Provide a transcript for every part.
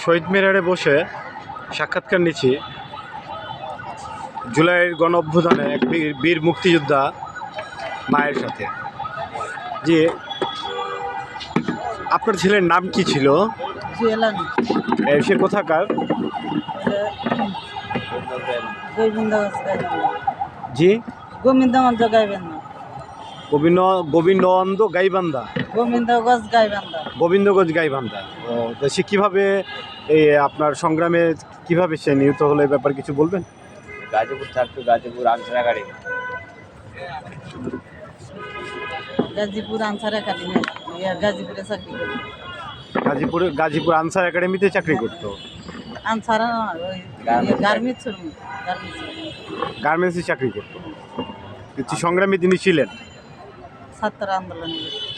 শহীদ মিনারে বসে সাক্ষাৎকার নিচ্ছি জুলাইয়ের গণ অভ্যুত্থানে এক বীর মুক্তিযোদ্ধা মায়ের সাথে। যে আপনার ছেলের নাম কি ছিল? সে কোথাকার? জি, গোবিন্দগঞ্জ গাইবান্ধা। গোবিন্দগঞ্জ গাইবান্ধা। গোবিন্দগঞ্জ গাইবান্ধা। ও, তো সে কীভাবে এই আপনার সংগ্রামে কিভাবে সে নিহত হলো, এই ব্যাপারে কিছু বলবেন? গাজীপুর থাকতো, Gazipur answer academy. Gazipur answer academy, গাজীপুরে চাকরি করতো। গাজীপুর আনসার একাডেমিতে চাকরি করতো। আনসার গার্মেন্টসে চাকরি করতো। কিছু সংগ্রামী তিনি ছিলেন,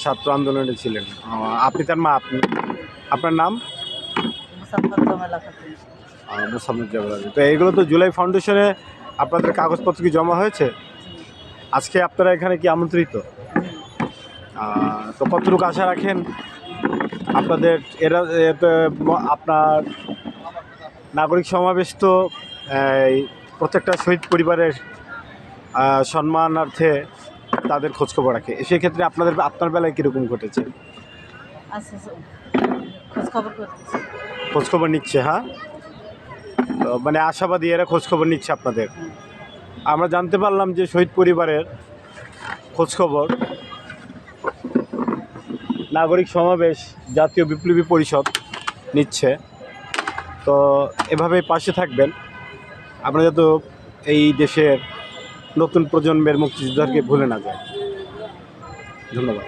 ছাত্র আন্দোলনে ছিলেন। আপনি তার মা? আপনার নাম? মোসাম্মদ জামাল। তো এইগুলো তো জুলাই ফাউন্ডেশনে আপনাদের কাগজপত্র কি জমা হয়েছে? আজকে আপনারা এখানে কি আমন্ত্রিত? তো কতটুকু আশা রাখেন আপনাদের আপনার নাগরিক সমাবেশ তো প্রত্যেকটা শহীদ পরিবারের সম্মানার্থে তাদের খোঁজখবর রাখে, সেক্ষেত্রে আপনার বেলায় কীরকম ঘটেছে? খোঁজখবর নিচ্ছে। হ্যাঁ, তো মানে আশাবাদী এরা খোঁজখবর নিচ্ছে আপনাদের। আমরা জানতে পারলাম যে শহীদ পরিবারের খোঁজখবর নাগরিক সমাবেশ জাতীয় বিপ্লবী পরিষদ নিচ্ছে। তো এভাবেই পাশে থাকবেন আপনারা, যাতে এই দেশের নতুন প্রজন্মের মুক্তিযোদ্ধাকে ভুলে না যায়। ধন্যবাদ।